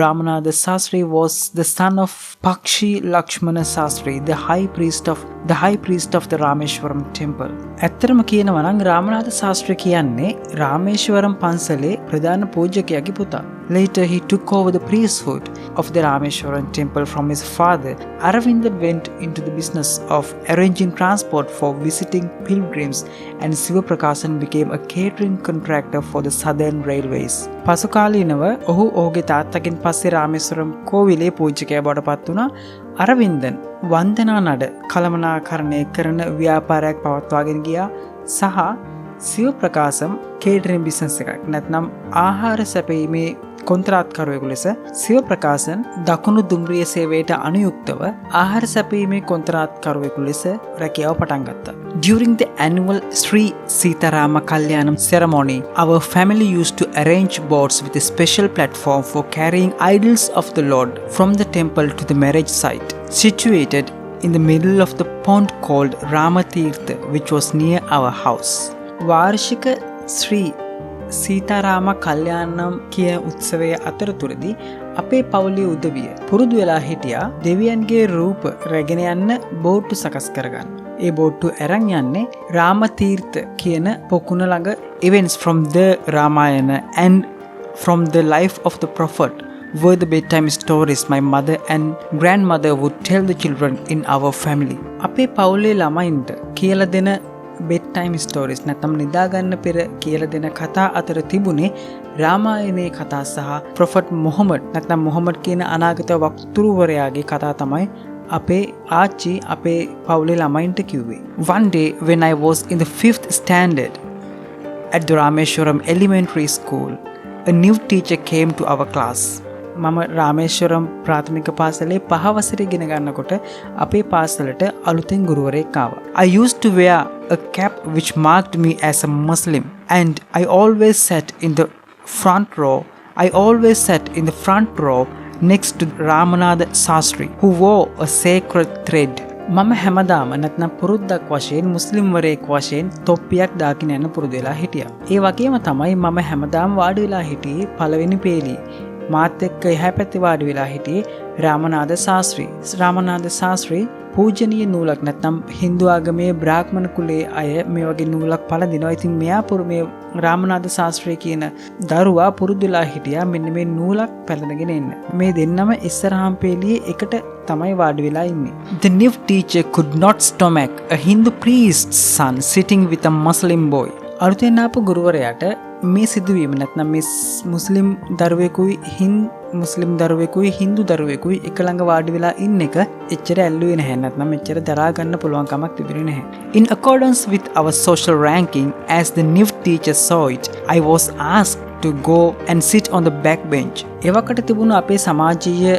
Ramanatha Sastri was the son of Pakshi Lakshmana Sastri, the high priest of the Rameshwaram temple. ඇත්තටම කියනවා නම් Ramanatha Sastri කියන්නේ Rameshwaram පන්සලේ ප්‍රධාන පූජකයාගේ පුතා. Later he took over the priesthood of the Rameshwaram temple from his father. Aravindan went into the business of arranging transport for visiting pilgrims, and Siva Prakashan became a catering contractor for the Southern Railways. පසුකාලීනව ඔහු ඔහුගේ තාත්තගෙන් පස්සේ රාමේශ්වරම් කෝවිලේ පූජකයා බවට පත් වුණා. අරවින්දන් වන්දනා නඩ කළමනාකරණය කරන ව්‍යාපාරයක් පවත්වාගෙන ගියා සහ සිව ප්‍රකාශම් කේටරින් බිස්නස් එකක් නැත්නම් ආහාර සැපීමේ කොන්ත්‍රාත්කරුවෙකු ලෙස සිව ප්‍රකාශන් දකුණු දුම්රිය සේවයට අනුයුක්තව ආහාර සැපීමේ කොන්ත්‍රාත්කරුවෙකු ලෙස රැකියාව පටන් ගත්තා. During the annual Sri Sitarama Kalyanam ceremony, our family used to arrange boats with a special platform for carrying idols of the Lord from the temple to the marriage site, situated in the middle of the pond called Ramatirtha, which was near our house. වාර්ෂික ශ්‍රී සීතාරාම කල්යාණම් කිය උත්සවය අතරතුරදී අපේ පවුලේ උදවිය පුරුදු වෙලා හිටියා දෙවියන්ගේ රූප රැගෙන යන්න බෝට්ටු සකස් කරගන්න. ඒ බෝට්ටු අරන් යන්නේ රාමතීර්ථ කියන පොකුණ ළඟ. events from the Ramayana and from the life of the prophet were the bedtime stories my mother and grandmother would tell the children in our family. අපේ පවුලේ ළමයින්ට කියලා දෙන bedtime stories නැත්නම් නිදාගන්න පෙර කියලා දෙන කතා අතර තිබුණේ රාමායනයේ කතා සහ ප්‍රොෆට් මොහමඩ් නැත්නම් මොහමඩ් කියන අනාගත වක්තෘවරයාගේ කතා තමයි අපේ ආච්චි අපේ පවුලේ ළමයින්ට කිව්වේ. One day when I was in the 5th standard at the Rameshwaram Elementary School, a new teacher came to our class. මම රාමේශ්වරම් ප්‍රාථමික පාසලේ 5 වසරේ ඉගෙන ගන්නකොට අපේ පාසලට අලුතෙන් ගුරුවරයෙක් ආවා. I used to wear a cap which marked me as a Muslim and I always sat in the front row next to Ramanatha Sastri who wore a sacred thread. මම හැමදාම නැත්නම් පුරුද්දක් වශයෙන් මුස්ලිම් වරයෙක් වශයෙන් තොප්පියක් දාගෙන යන පුරුදු වෙලා හිටියා. ඒ වගේම තමයි මම හැමදාම වාඩි වෙලා හිටියේ පළවෙනි පේළියේ. මාත් එක්ක එහා පැත්තේ වාඩි වෙලා හිටියේ රාමනාථ ශාස්ත්‍රී. රාමනාථ ශාස්ත්‍රී පූජනීය නූලක් නැත්නම් හින්දු ආගමේ බ්‍රාහ්මණ කුලයේ අය මේ වගේ නූලක් පළඳිනවා. ඉතින් මෙයා මේ රාමනාථ ශාස්ත්‍රී කියන දරුවා පුරුදු වෙලා හිටියා මෙන්න මේ නූලක් පැළඳගෙන එන්න. මේ දෙන්නම ඉස්සරහාම් පේළියේ එකට තමයි වාඩි වෙලා ඉන්නේ. The new teacher could not stomach a Hindu priest's son sitting with a Muslim boy. අලුතෙන් ආපු ගුරුවරයාට මේ සිදුවීම නැත්නම් මේ මුස්ලිම් දරුවෙකුයි හින්දු දරුවෙකුයි එක ළඟ වාඩි වෙලා ඉන්න එක එච්චර ඇල්ලුවේ නැහැ. නැත්නම් එච්චර දරා ගන්න පුළුවන් කමක් තිබුණේ නැහැ. In accordance with our social ranking, as the new teacher saw it, I was asked to go and sit on the back bench. එවකට තිබුණු අපේ සමාජීය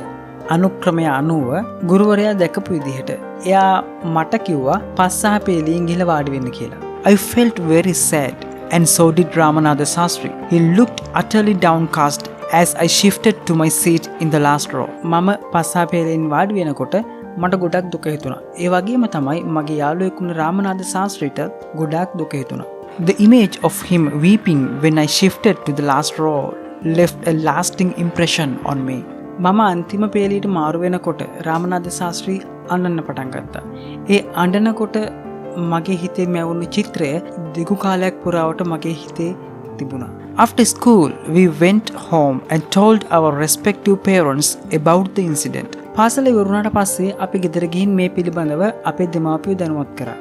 අනුක්‍රමය අනුව ගුරුවරයා දැකපු විදිහට එයා මට කිව්වා පස්සහ පේලියෙන් ගිහලා වාඩි වෙන්න කියලා. I felt very sad and so did Ramanatha Sastri. He looked utterly downcast as I shifted to my seat in the last row. මම පස්සහ පේලියෙන් වාඩි වෙනකොට මට ගොඩක් දුක හිතුණා. ඒ වගේම තමයි මගේ යාළුවෙකුන රාමනාථ ශාස්ත්‍රීට ගොඩක් දුක හිතුණා. The image of him weeping when I shifted to the last row left a lasting impression on me. මම අන්තිම පේලියට මාරු වෙනකොට රාමනාථ ශාස්ත්‍රී අඬන්න පටන් ගත්තා. ඒ අඬනකොට මගේ හිතේ මැවුණු චිත්‍රය දිගු කාලයක් පුරාවට මගේ හිතේ තිබුණා. After school, we went home and told our respective parents about the incident. පාසල ඉවරුණාට පස්සේ අපි ගෙදර ගිහින් මේ පිළිබඳව අපේ දෙමාපියෝ දැනුවත් කරා.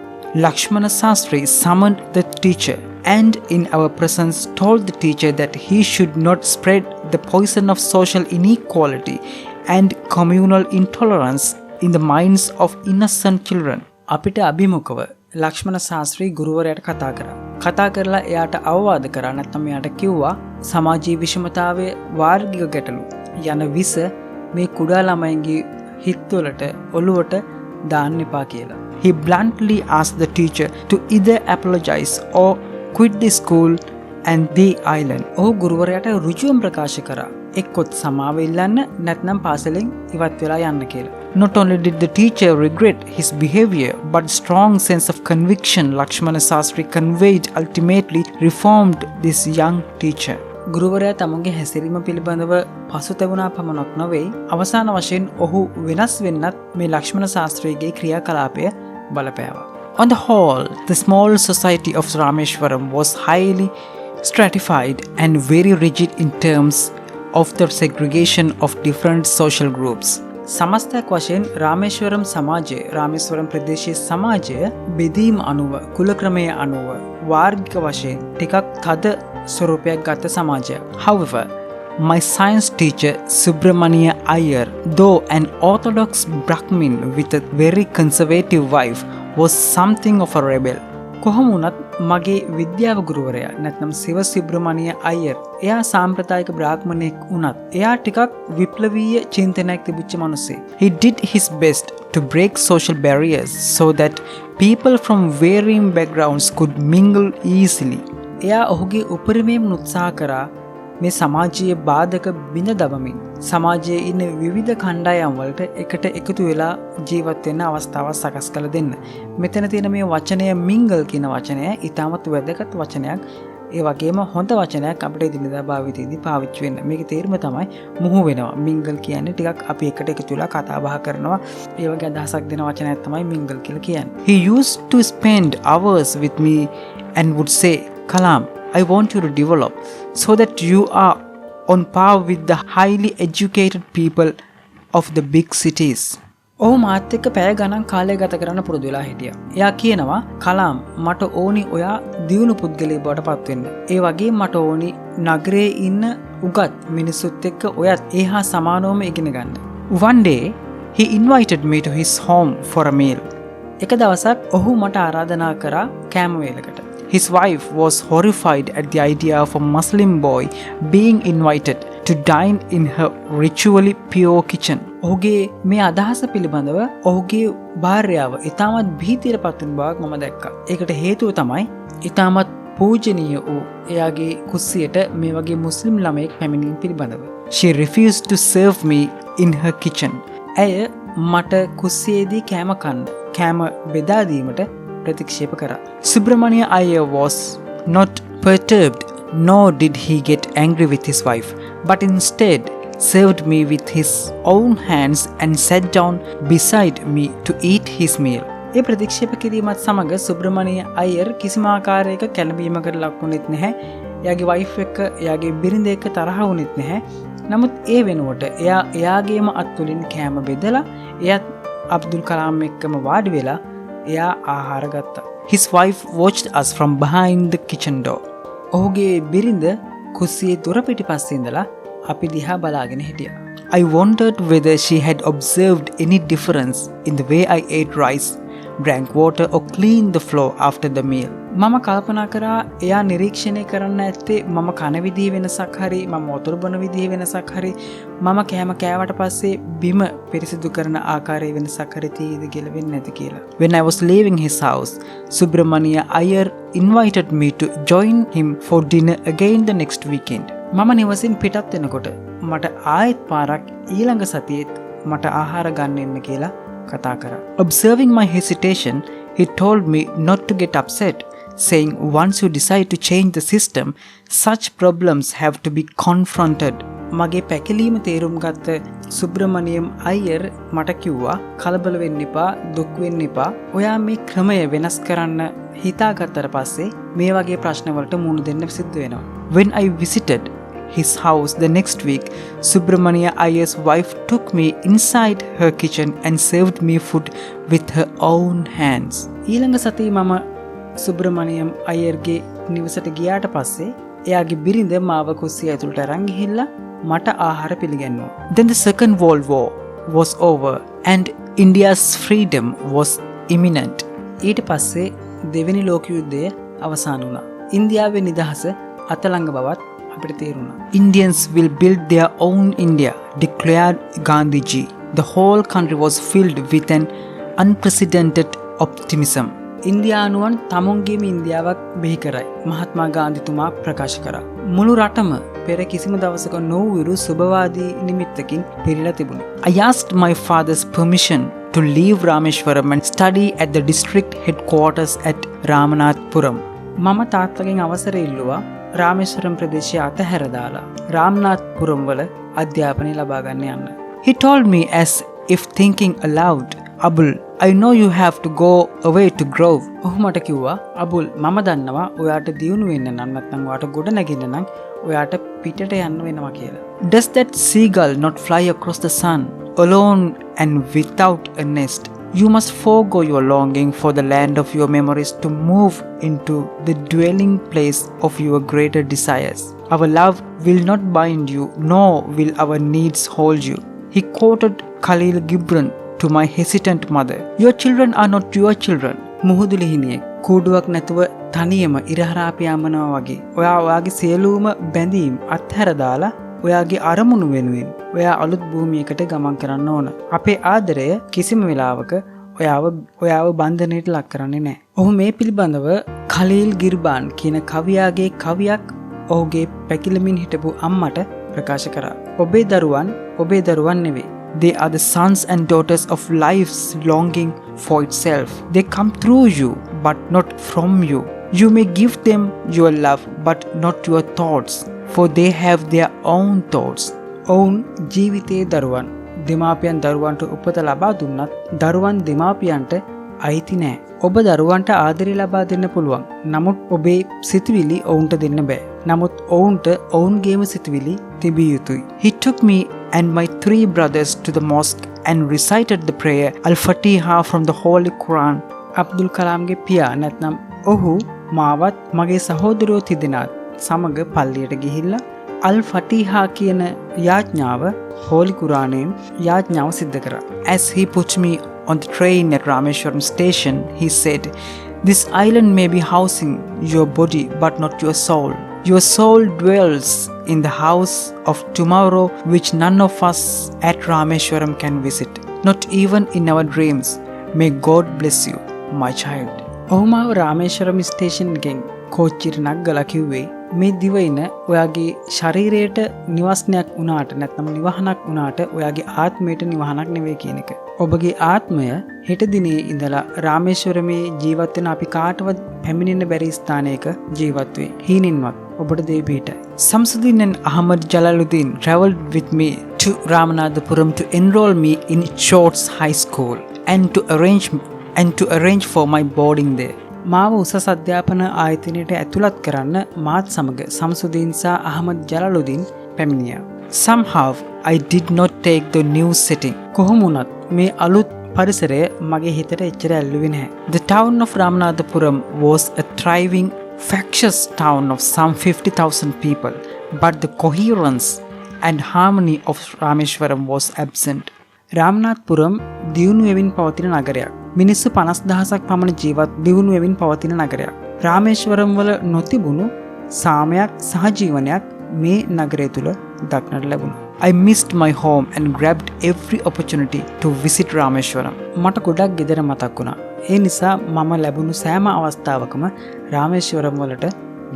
Lakshmana Sastri summoned the teacher and in our presence told the teacher that he should not spread the poison of social inequality and communal intolerance in the minds of innocent children. අපිට අභිමුඛව ලක්ෂ්මණ ශාස්ත්‍රී ගුරුවරයාට කතා කරා. කතා කරලා එයාට අවවාද කරා. නැත්නම් එයාට කිව්වා සමාජීය විෂමතාවය වාර්ගික ගැටලු යන විස මේ කුඩා ළමයින්ගේ හිත්වලට ඔළුවට දාන්න එපා කියලා. He bluntly asked the teacher to either apologize or quit the school and the island. ඔහු ගුරුවරයාට ඍජුවම ප්‍රකාශ කරා. එක්කොත් සමාව ඉල්ලන්න නැත්නම් පාසලෙන් ඉවත් වෙලා යන්න කියලා. Not only did the teacher regret his behavior, but strong sense of conviction Lakshmana Sastri conveyed ultimately reformed this young teacher. ගුරුවරයා තමුන්ගේ හැසිරීම පිළිබඳව පසුතැවුණා පමණක් නොවේ අවසාන වශයෙන් ඔහු වෙනස් වෙන්නත් මේ ලක්ෂ්මණ ශාස්ත්‍රීගේ ක්‍රියාකලාපය බලපෑවා. On the whole, the small society of Rameshwaram was highly stratified and very rigid in terms of the segregation of different social groups. සමස්තයක් වශයෙන් රාමේශ්වරම් සමාජය රාමේශ්වරම් ප්‍රදේශයේ සමාජය බෙදීම අනුව කුල ක්‍රමය අනුව වාර්ගික වශයෙන් ටිකක් තද ස්වරූපයක් ගත සමාජයක්. However, my science teacher Subramania Iyer, though an orthodox Brahmin with a very conservative wife, was something of a rebel. කොහොම වුණත් මගේ විද්‍යාව ගුරුවරයා නැත්නම් සිව සුබ්‍රමණිය අයියර් එයා සාම්ප්‍රදායික බ්‍රාහ්මණයෙක් වුණත් එයා ටිකක් විප්ලවීය චින්තනයක් තිබුච්ච මිනිසෙක්. He did his best to break social barriers so that people from varying backgrounds could mingle easily. එයා ඔහුගේ උපරිමයෙන් උත්සාහ කරා මේ සමාජීය බාධක බිඳ දමමින් සමාජයේ ඉන්න විවිධ කණ්ඩායම් වලට එකට එකතු වෙලා ජීවත් වෙන්න අවස්ථාවක් සකස් කළ දෙන්න. මෙතන තියෙන මේ වචනය මිංගල් කියන වචනය ඊටමත් වැදගත් වචනයක්. ඒ වගේම හොඳ වචනයක් අපිට දිනදා භාවිතයේදී පාවිච්චි වෙන්න. මේකේ තේරුම තමයි මුහු වෙනවා. මිංගල් කියන්නේ ටිකක් අපි එකට එකතු වෙලා කතා බහ කරනවා. ඒ වගේ අදහසක් දෙන වචනයක් තමයි මිංගල් කියලා කියන්නේ. He used to spend hours with me and would say, "Kalam, I want you to develop so that you are on par with the highly educated people of the big cities." ඔහු මාත් එක්ක පැය ගණන් කාලය ගත කරන්න පුරුදු වෙලා හිටියා. එයා කියනවා කලාම් මට ඕනි ඔයා දියුණු පුද්ගලයෙක් බවට පත් වෙන්න. ඒ වගේම මට ඕනි නගරයේ ඉන්න උගත් මිනිස්සුත් එක්ක ඔයත් ඒහා සමානවම ඉගෙන ගන්න. One day he invited me to his home for a meal. එක දවසක් ඔහු මට ආරාධනා කරා කෑම වේලකට. His wife was horrified at the idea of a Muslim boy being invited to dine in her ritually pure kitchen. ඔහුගේ මේ අදහස පිළිබඳව ඔහුගේ භාර්යාව ඉතාමත් භීතියට පත් වෙන බවක් මම දැක්කා. ඒකට හේතුව තමයි ඉතාමත් පූජනීය වූ එයාගේ කුස්සියට මේ වගේ මුස්ලිම් ළමයෙක් පැමිණීම පිළිබඳව. She refused to serve me in her kitchen. ඇය මට කුස්සියේදී කෑම බෙදා දීමට ප්‍රතික්ෂේප කරා. Subramania Iyer was not perturbed, nor did he get angry with his wife, but instead served me with his own hands and sat down beside me to eat his meal. ඒ ප්‍රතික්ෂේප කිරීමත් සමග සුබ්‍රමණිය අයියර් කිසිම ආකාරයක කැළඹීමකට ලක් වුණෙත් නැහැ. එයාගේ වයිෆ් එක්ක එයාගේ බිරිඳ එක්ක තරහ වුණෙත් නැහැ. නමුත් ඒ වෙනුවට එයාගේම අත්වලින් කෑම බෙදලා එයත් අබ්දුල් කලාම් එක්කම වාඩි වෙලා එයා ආහාර ගත්තා. His wife watched us from behind the kitchen door. ඔහුගේ බිරිඳ කුස්සියේ දොර පිටිපස්සේ ඉඳලා අපි දිහා බලාගෙන හිටියා. I wondered whether she had observed any difference in the way I ate rice, drank water or cleaned the floor after the meal. මම කල්පනා කරා එයා නිරීක්ෂණය කරන්න ඇත්තේ මම කන විදිහේ වෙනසක් හරි මම වතුර බොන විදිහේ වෙනසක් හරි මම කෑම කෑවට පස්සේ බිම පිරිසිදු කරන ආකාරයේ වෙනසක් හරි තියෙද කියලා වෙන්නේ නැති කියලා. When I was leaving his house, Subramania Iyer invited me to join him for dinner again the next weekend. මම නිවසින් පිටත් වෙනකොට මට ආයෙත් පාරක් ඊළඟ සතියේත් මට ආහාර ගන්න එන්න කියලා කතා කරා. Observing my hesitation, he told me not to get upset, saying once you decide to change the system, such problems have to be confronted. මගේ පැකිලීම තේරුම් ගත්ත සුබ්‍රමණියම් අයියර් මට කිව්වා කලබල වෙන්න එපා, දුක් වෙන්න එපා. ඔයා මේ ක්‍රමය වෙනස් කරන්න හිතාගත්තට පස්සේ මේ වගේ ප්‍රශ්න වලට මුහුණ දෙන්න සිද්ධ වෙනවා. When I visited his house the next week, Subramania Iyer's wife took me inside her kitchen and served me food with her own hands. ඊළඟ සතියේ මම සුබ්‍රමණියම් අයියර්ගේ නිවසට ගියාට පස්සේ එයාගේ බිරිඳ මාව කුස්සිය ඇතුළට අරන් ගිහිල්ලා මට ආහාර පිළිගන්නුවා. Then the Second World War was over and India's freedom was imminent. ඊට පස්සේ දෙවෙනි ලෝක යුද්ධය අවසන් වුණා. ඉන්දියාවේ නිදහස අතලංග බවත් අපිට තේරුණා. Indians will build their own India, declared Gandhiji. The whole country was filled with an unprecedented optimism. ඉන්දියානුවන් තමුන්ගේම ඉන්දියාවක් බිහි කරයි. මහත්මා ගාන්ධිතුමා ප්‍රකාශ කරා. මුළු රටම පෙර කිසිම දවසක නොවුරු සුබවාදී නිමිත්තකින් පිරීලා තිබුණා. I asked my father's permission to leave Rameshwaram and study at the district headquarters at Ramanathapuram. මම තාත්තගෙන් අවසර ඉල්ලුවා රාමේශ්වරම් ප්‍රදේශය අතහැර දාලා රාමනාත්පුරම් වල අධ්‍යාපනය ලබා ගන්න යන්න. He told me as if thinking aloud, Abul, I know you have to go away to grow. ඔහු මට කිව්වා අබුල් මම දන්නවා ඔයාට දියුණු වෙන්න නම් නැත්නම් ඔයාට ගොඩ නැගින්න නම් ඔයාට පිටට යන්න වෙනවා කියලා. Does that seagull not fly across the sun alone and without a nest? You must forego your longing for the land of your memories to move into the dwelling place of your greater desires. Our love will not bind you, nor will our needs hold you. He quoted Khalil Gibran to my hesitant mother. Your children are not your children. මුහුදුලිහිනියෙක් කූඩුවක් නැතුව තනියම ඉරහරාප යමනවා වගේ. ඔයාගේ සියලුම බැඳීම් අත්හැර දාලා ඔයාගේ අරමුණු වෙනුවෙන් ඔයා අලුත් භූමියකට ගමන් කරන්න ඕන. අපේ ආදරය කිසිම වෙලාවක ඔයාව බන්ධනයට ලක් කරන්නේ නැහැ. ඔහු මේ පිළිබඳව ඛලීල් ගිර්බාන් කියන කවියාගේ කවියක් ඔහුගේ පැකිලමින් හිටපු අම්මට ප්‍රකාශ කරා. ඔබේ දරුවන් නෙවෙයි. They are the sons and daughters of life's longing for itself. They come through you, but not from you. You may give them your love, but not your thoughts, for they have their own thoughts. ඔවුන් ජීවිතයේ දරුවන්. දෙමාපියන් දරුවන්ට උපත ලබා දුන්නත් දරුවන් දෙමාපියන්ට අයිති නෑ. ඔබ දරුවන්ට ආදරය ලබා දෙන්න පුළුවන්. නමුත් ඔබේ සිතුවිලි ඔවුන්ට දෙන්න බෑ. නමුත් ඔවුන්ට ඔවුන්ගේම සිතුවිලි තිබිය යුතුයි. He took me and my 3 brothers to the mosque and recited the prayer Al-Fatiha from the Holy Quran. Abdul Kalamගේ පියා නැත්නම් ඔහු මාවත් මගේ සහෝදරයෝ තිදෙනාත් සමග පල්ලියට ගිහිල්ලා Al-Fatiha කියන යාඥාව Holy Quranයෙන් යාඥාව සිද්ධ කරා. As he put me on the train at Rameshwaram station, he said, "This island may be housing your body but not your soul. Your soul dwells in the house of tomorrow which none of us at Rameshwaram can visit, not even in our dreams. May God bless you, my child." ඔහු මාව රාමේශ්වරම් station ගෙන් කෝච්චියට නගලා කිව්වේ මේ දිවයින ඔයාගේ ශරීරයට නිවස්නයක් වුණාට නැත්නම් නිවහනක් වුණාට ඔයාගේ ආත්මයට නිවහනක් නෙවෙයි කියන එක. ඔබගේ ආත්මය හෙට දිනේ ඉඳලා රාමේශ්වරමේ ජීවත් වෙන අපි කාටවත් පැමිණෙන්න බැරි ස්ථානයක ජීවත් වේ. හීනින්වත් ඔබට දෙවි පිටයි. Samsudin and Ahmad Jalaluddin traveled with me to Ramanathapuram to enroll me in Shorts High School and to arrange for my boarding there. මාව උසස් අධ්‍යාපන ආයතනයට ඇතුළත් කරන්න මාත් සමග සම්සුදීන් සහ අහමද් ජලාලුදීන් පැමිණියා. Somehow I did not take the new setting. කොහොම වුණත් මේ අලුත් පරිසරය මගේ හිතට එච්චර ඇල්ලුවේ නැහැ. The town of Ramanathapuram was a thriving, factious town of some 50,000 people, but the coherence and harmony of Rameshwaram was absent. රාමනාථපුරම් දියුණු වෙමින් පවතින නගරයක්. මිනිස්සු 50,000ක් පමණ ජීවත් දියුණු වෙමින් පවතින නගරයක්. රාමේශ්වරම් වල නොතිබුණු සාමයක් සහජීවනයක් මේ නගරය තුල දක්නට ලැබුණා. I missed my home and grabbed every opportunity to visit Rameshwaram. මට ගොඩක් ගෙදර මතක් වුණා. ඒ නිසා මම ලැබුණු සෑම අවස්ථාවකම රාමේශ්වරම් වලට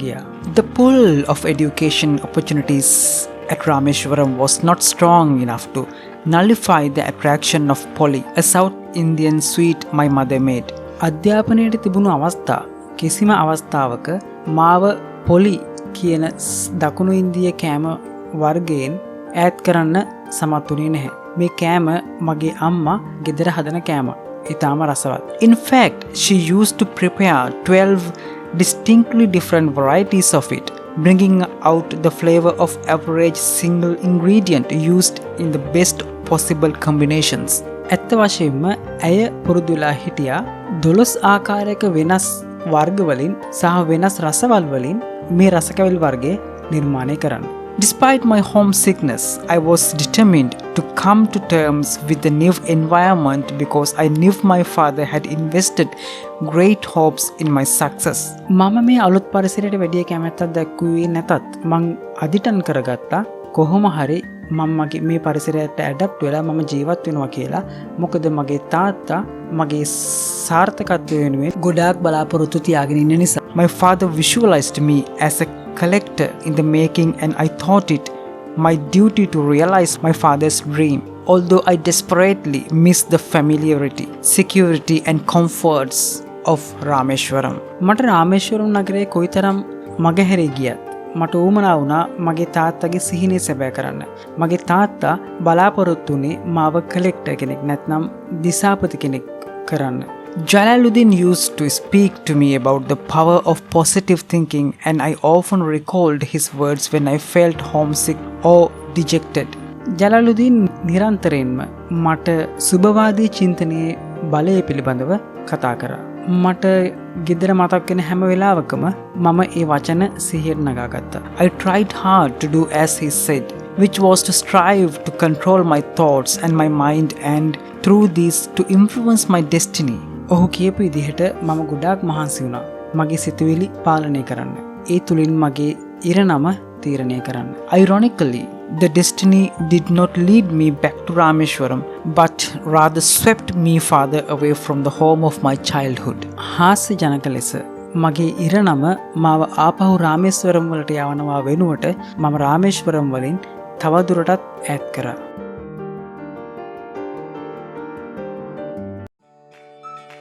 ගියා. The pull of education opportunities at Rameshwaram was not strong enough to nullify the attraction of Polly, a South Indian sweet my mother made. අධ්‍යාපනයේ තිබුණු අවස්ථා කිසිම අවස්ථාවක මාව පොලි කියන දකුණු ඉන්දිය කෑම වර්ගයෙන් ඈත් කරන්න සමත් වුණේ නැහැ. මේ කෑම මගේ අම්මා ගෙදර හදන කෑමක්. ඊටාම රසවත්. In fact, she used to prepare 12 distinctly different varieties of it, bringing out the flavor of average single ingredient used in the best possible combinations. ඇත්ත වශයෙන්ම ඇය පුරුදුලා හිටියා 12 ආකාරයක වෙනස් වර්ග වලින් සහ වෙනස් රසවල් වලින් මේ රසකැවිලි වර්ගය නිර්මාණය කරන්න. Despite my homesickness, I was determined to come to terms with the new environment because I knew my father had invested great hopes in my success. මම මේ අලුත් පරිසරයට වැඩි කැමැත්තක් දක්වුවේ නැතත් මං අදිටන් කරගත්තා කොහොම හරි මම මගේ මේ පරිසරයට ඇඩැප්ට් වෙලා මම ජීවත් වෙනවා කියලා. මොකද මගේ තාත්තා මගේ සාර්ථකත්වය වෙනුවෙන් ගොඩාක් බලාපොරොත්තු තියාගෙන ඉන්න නිසා. My father visualized me as a collector in the making, and I thought it my duty to realize my father's dream. Although I desperately missed the familiarity, security and comforts of Rameshwaram. මට රාමේශ්වරම් නගරේ කොයිතරම් මගහැරී ගියත් මට උවමනා වුණා මගේ තාත්තගේ සිහිනේ සැබෑ කරන්න. මගේ තාත්තා බලාපොරොත්තු වුණේ මාව කලෙක්ටර් කෙනෙක් නැත්නම් දිසාපති කෙනෙක් කරන්න. Jalaluddin used to speak to me about the power of positive thinking, and I often recalled his words when I felt homesick or dejected. Jalaluddin නිරන්තරයෙන්ම මට සුබවාදී චින්තනයේ බලය පිළිබඳව කතා කරා. මට ගෙදර මතක් වෙන හැම වෙලාවකම මම ඒ වචන සිහියට නගාගත්තා. I tried hard to do as he said, which was to strive to control my thoughts and my mind, and through this to influence my destiny. ඔහු කියපු විදිහට මම ගොඩාක් මහන්සි වුණා මගේ සිතුවිලි පාලනය කරන්න. ඒ තුලින් මගේ ඉරණම තීරණය කරන්න. Ironically, the destiny did not lead me back to Rameshwaram, but rather swept me farther away from the home of my childhood. හාස්‍ය ජනක ලෙස මගේ ඉරණම මාව ආපහු රාමේශ්වරම් වලට යවනවා වෙනුවට මම රාමේශ්වරම් වලින් තවදුරටත් ඈත් කරා.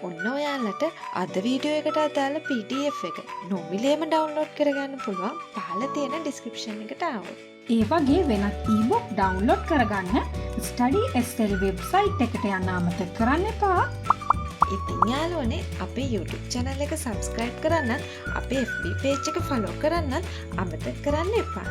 ඔන්න ඔයාලට අද වීඩියෝ එකට අදාළ PDF එක නොමිලේම ඩවුන්ලෝඩ් කරගන්න පුළුවන් පහළ තියෙන ඩිස්ක්‍රිප්ෂන් එකට ආවොත්. ඒ වගේ වෙනත් ඊබුක් ඩවුන්ලෝඩ් කරගන්න Studysl වෙබ්සයිට් එකට යන්න අමතක කරන්න එපා. ඉතින් යාළුවනේ අපේ YouTube channel එක subscribe කරන්න, අපේ FB page එක follow කරන්න අමතක කරන්න එපා.